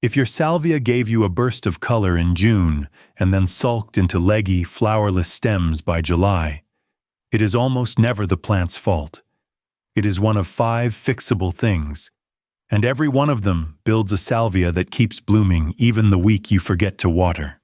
If your salvia gave you a burst of color in June and then sulked into leggy, flowerless stems by July, it is almost never the plant's fault. It is one of 5 fixable things, and every one of them builds a salvia that keeps blooming even the week you forget to water.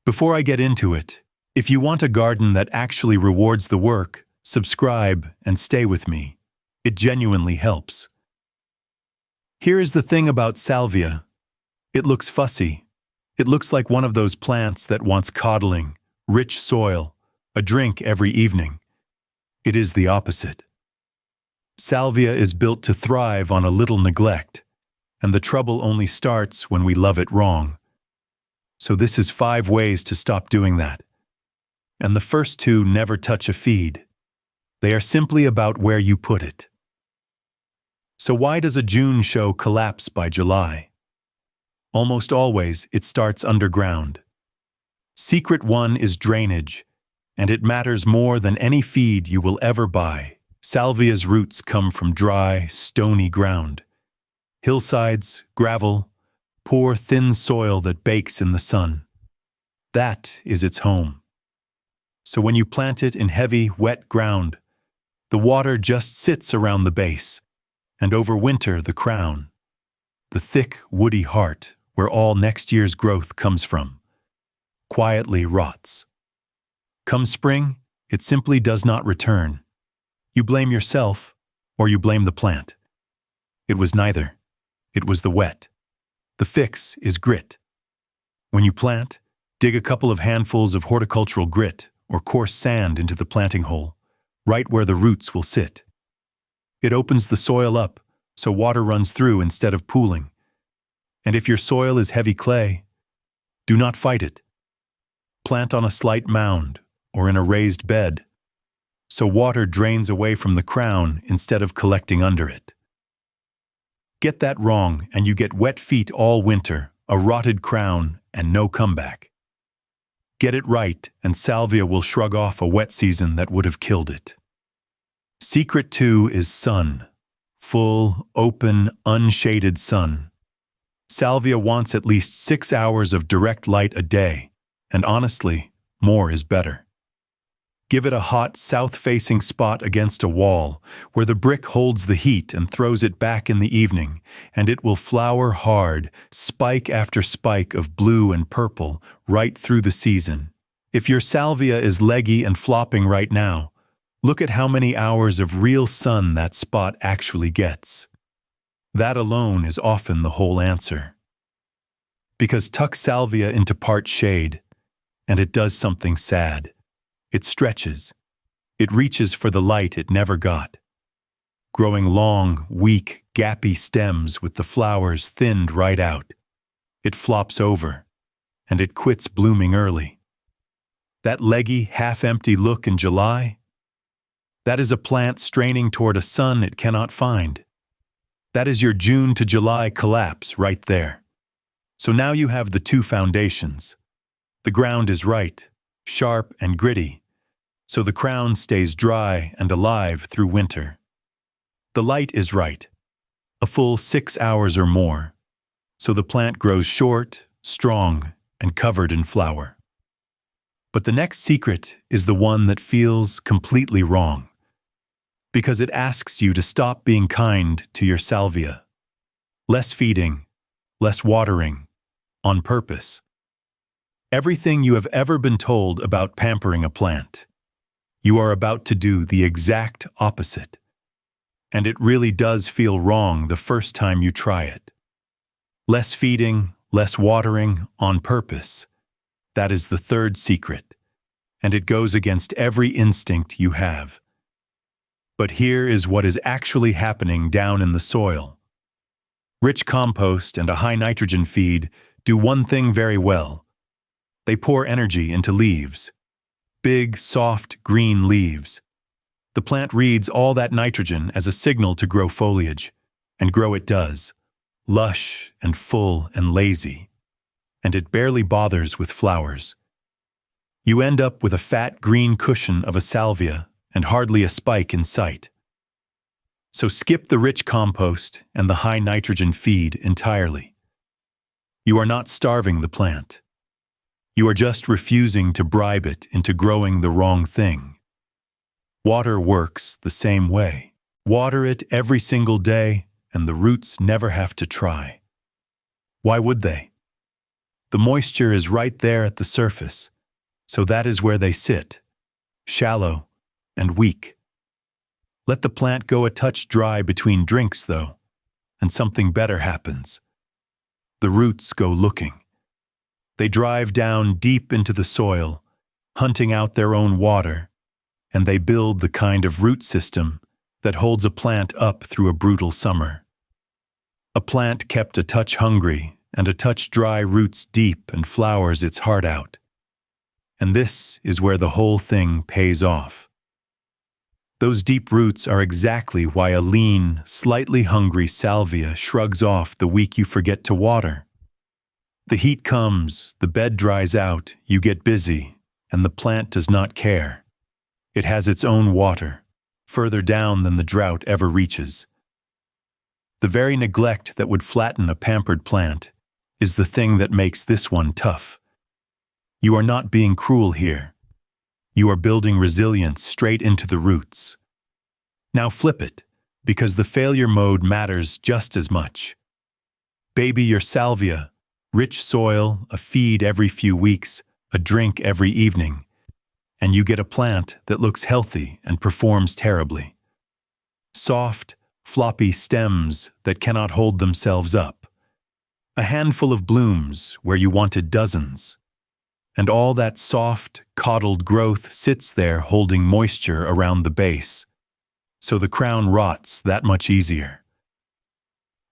Before I get into it, if you want a garden that actually rewards the work, subscribe and stay with me. It genuinely helps. Here is the thing about salvia. It looks fussy. It looks like one of those plants that wants coddling, rich soil, a drink every evening. It is the opposite. Salvia is built to thrive on a little neglect, and the trouble only starts when we love it wrong. So this is 5 ways to stop doing that. And the first 2 never touch a feed. They are simply about where you put it. So why does a June show collapse by July? Almost always, it starts underground. Secret 1 is drainage, and it matters more than any feed you will ever buy. Salvia's roots come from dry, stony ground. Hillsides, gravel, poor, thin soil that bakes in the sun. That is its home. So when you plant it in heavy, wet ground, the water just sits around the base, and over winter the crown, the thick, woody heart where all next year's growth comes from, quietly rots. Come spring, it simply does not return. You blame yourself, or you blame the plant. It was neither. It was the wet. The fix is grit. When you plant, dig a couple of handfuls of horticultural grit or coarse sand into the planting hole, right where the roots will sit. It opens the soil up so water runs through instead of pooling. And if your soil is heavy clay, do not fight it. Plant on a slight mound or in a raised bed, so water drains away from the crown instead of collecting under it. Get that wrong and you get wet feet all winter, a rotted crown, and no comeback. Get it right and salvia will shrug off a wet season that would have killed it. Secret 2 is sun. Full, open, unshaded sun. Salvia wants at least 6 hours of direct light a day, and honestly, more is better. Give it a hot, south-facing spot against a wall, where the brick holds the heat and throws it back in the evening, and it will flower hard, spike after spike of blue and purple, right through the season. If your salvia is leggy and flopping right now, look at how many hours of real sun that spot actually gets. That alone is often the whole answer. Because tuck salvia into part shade, and it does something sad. It stretches. It reaches for the light it never got. Growing long, weak, gappy stems with the flowers thinned right out. It flops over, and it quits blooming early. That leggy, half-empty look in July? That is a plant straining toward a sun it cannot find. That is your June to July collapse right there. So now you have the 2 foundations. The ground is right, sharp and gritty, so the crown stays dry and alive through winter. The light is right, a full 6 hours or more, so the plant grows short, strong, and covered in flower. But the next secret is the one that feels completely wrong, because it asks you to stop being kind to your salvia. Less feeding, less watering, on purpose. Everything you have ever been told about pampering a plant, you are about to do the exact opposite. And it really does feel wrong the first time you try it. Less feeding, less watering, on purpose. That is the 3rd secret, and it goes against every instinct you have. But here is what is actually happening down in the soil. Rich compost and a high nitrogen feed do one thing very well. They pour energy into leaves. Big, soft, green leaves. The plant reads all that nitrogen as a signal to grow foliage, and grow it does, lush and full and lazy, and it barely bothers with flowers. You end up with a fat green cushion of a salvia and hardly a spike in sight. So skip the rich compost and the high nitrogen feed entirely. You are not starving the plant. You are just refusing to bribe it into growing the wrong thing. Water works the same way. Water it every single day, and the roots never have to try. Why would they? The moisture is right there at the surface, so that is where they sit, shallow and weak. Let the plant go a touch dry between drinks, though, and something better happens. The roots go looking. They drive down deep into the soil, hunting out their own water, and they build the kind of root system that holds a plant up through a brutal summer. A plant kept a touch hungry and a touch dry roots deep and flowers its heart out. And this is where the whole thing pays off. Those deep roots are exactly why a lean, slightly hungry salvia shrugs off the week you forget to water. The heat comes, the bed dries out, you get busy, and the plant does not care. It has its own water, further down than the drought ever reaches. The very neglect that would flatten a pampered plant is the thing that makes this one tough. You are not being cruel here. You are building resilience straight into the roots. Now flip it, because the failure mode matters just as much. Baby your salvia, rich soil, a feed every few weeks, a drink every evening, and you get a plant that looks healthy and performs terribly. Soft, floppy stems that cannot hold themselves up. A handful of blooms where you wanted dozens. And all that soft, coddled growth sits there holding moisture around the base, so the crown rots that much easier.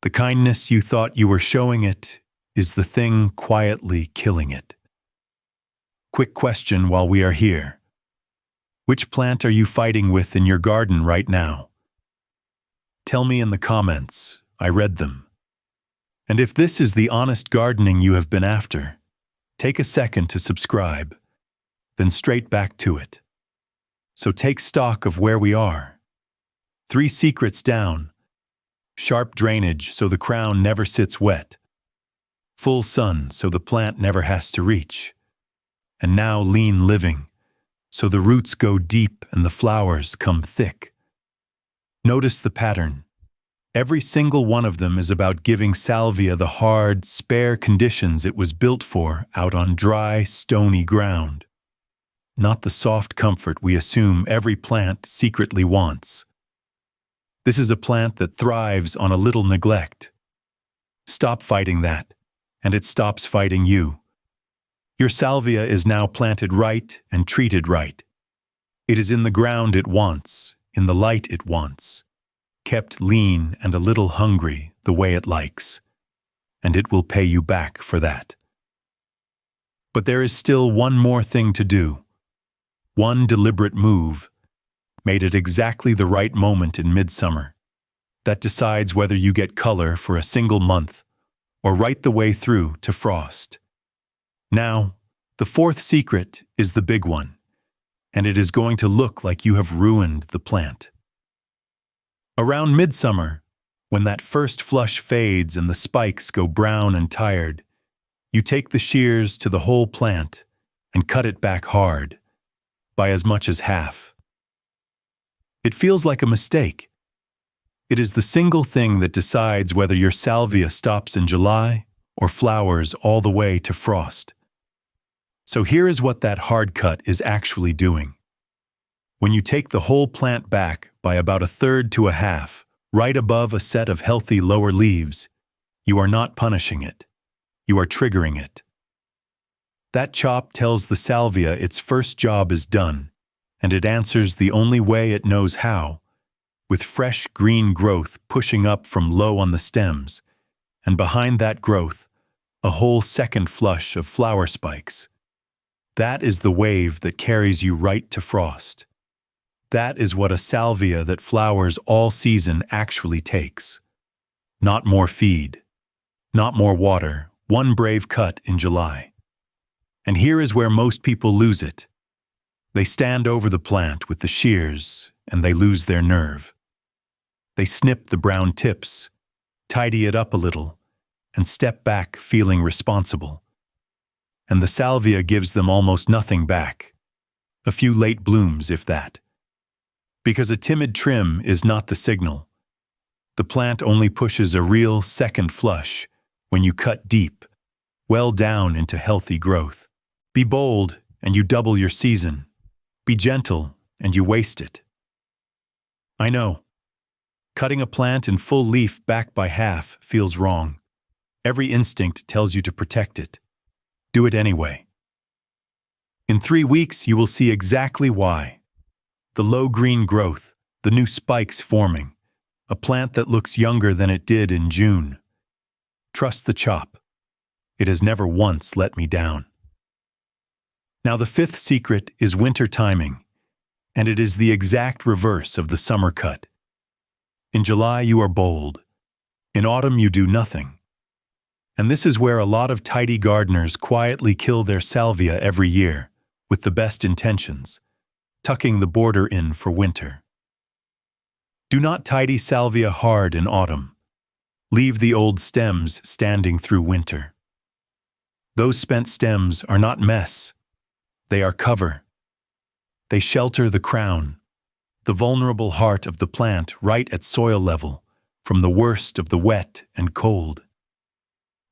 The kindness you thought you were showing it is the thing quietly killing it. Quick question while we are here. Which plant are you fighting with in your garden right now? Tell me in the comments. I read them. And if this is the honest gardening you have been after, take a second to subscribe, then straight back to it. So take stock of where we are. 3 secrets down. Sharp drainage so the crown never sits wet. Full sun so the plant never has to reach. And now lean living, so the roots go deep and the flowers come thick. Notice the pattern. Every single one of them is about giving salvia the hard, spare conditions it was built for out on dry, stony ground. Not the soft comfort we assume every plant secretly wants. This is a plant that thrives on a little neglect. Stop fighting that, and it stops fighting you. Your salvia is now planted right and treated right. It is in the ground it wants, in the light it wants. Kept lean and a little hungry the way it likes, and it will pay you back for that. But there is still one more thing to do. One deliberate move, made at exactly the right moment in midsummer, that decides whether you get color for a single month or right the way through to frost. Now, the 4th secret is the big one, and it is going to look like you have ruined the plant. Around midsummer, when that first flush fades and the spikes go brown and tired, you take the shears to the whole plant and cut it back hard, by as much as half. It feels like a mistake. It is the single thing that decides whether your salvia stops in July or flowers all the way to frost. So here is what that hard cut is actually doing. When you take the whole plant back by about 1/3 to 1/2, right above a set of healthy lower leaves, you are not punishing it. You are triggering it. That chop tells the salvia its first job is done, and it answers the only way it knows how, with fresh green growth pushing up from low on the stems, and behind that growth, a whole second flush of flower spikes. That is the wave that carries you right to frost. That is what a salvia that flowers all season actually takes. Not more feed, not more water, one brave cut in July. And here is where most people lose it. They stand over the plant with the shears and they lose their nerve. They snip the brown tips, tidy it up a little, and step back feeling responsible. And the salvia gives them almost nothing back. A few late blooms, if that. Because a timid trim is not the signal. The plant only pushes a real second flush when you cut deep, well down into healthy growth. Be bold and you double your season. Be gentle and you waste it. I know. Cutting a plant in full leaf back by half feels wrong. Every instinct tells you to protect it. Do it anyway. In 3 weeks, you will see exactly why. The low green growth, the new spikes forming, a plant that looks younger than it did in June. Trust the chop. It has never once let me down. Now the 5th secret is winter timing, and it is the exact reverse of the summer cut. In July you are bold. In autumn you do nothing. And this is where a lot of tidy gardeners quietly kill their salvia every year, with the best intentions, tucking the border in for winter. Do not tidy salvia hard in autumn. Leave the old stems standing through winter. Those spent stems are not mess. They are cover. They shelter the crown, the vulnerable heart of the plant right at soil level, from the worst of the wet and cold.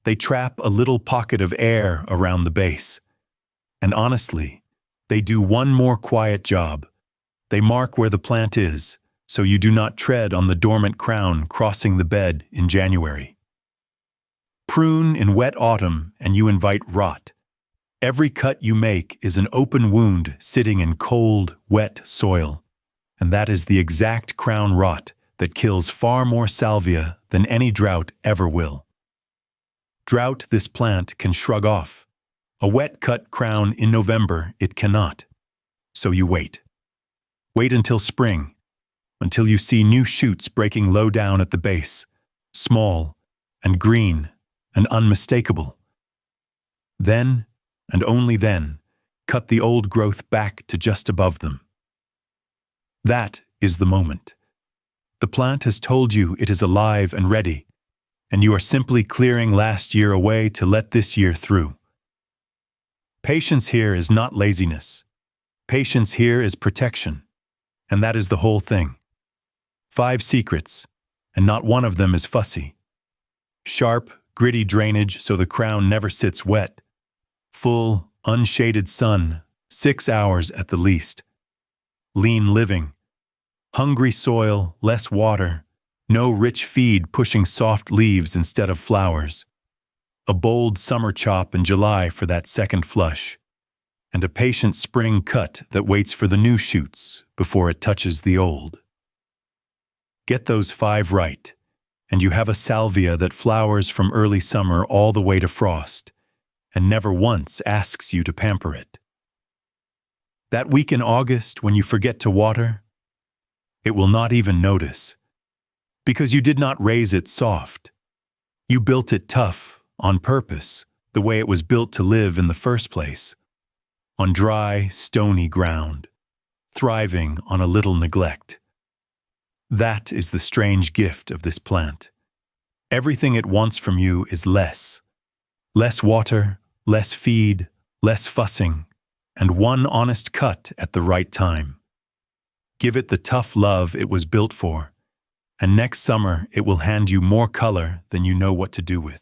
They trap a little pocket of air around the base. And honestly, they do one more quiet job. They mark where the plant is, so you do not tread on the dormant crown crossing the bed in January. Prune in wet autumn and you invite rot. Every cut you make is an open wound sitting in cold, wet soil, and that is the exact crown rot that kills far more salvia than any drought ever will. Drought this plant can shrug off. A wet-cut crown in November it cannot. So you wait. Wait until spring, until you see new shoots breaking low down at the base, small and green and unmistakable. Then, and only then, cut the old growth back to just above them. That is the moment. The plant has told you it is alive and ready, and you are simply clearing last year away to let this year through. Patience here is not laziness. Patience here is protection, and that is the whole thing. 5 secrets, and not one of them is fussy. Sharp, gritty drainage so the crown never sits wet. Full, unshaded sun, 6 hours at the least. Lean living. Hungry soil, less water. No rich feed pushing soft leaves instead of flowers. A bold summer chop in July for that second flush. And a patient spring cut that waits for the new shoots before it touches the old. Get those 5 right, and you have a salvia that flowers from early summer all the way to frost, and never once asks you to pamper it. That week in August when you forget to water, it will not even notice, because you did not raise it soft. You built it tough, on purpose, the way it was built to live in the first place, on dry, stony ground, thriving on a little neglect. That is the strange gift of this plant. Everything it wants from you is less. Less water, less feed, less fussing, and one honest cut at the right time. Give it the tough love it was built for, and next summer it will hand you more color than you know what to do with.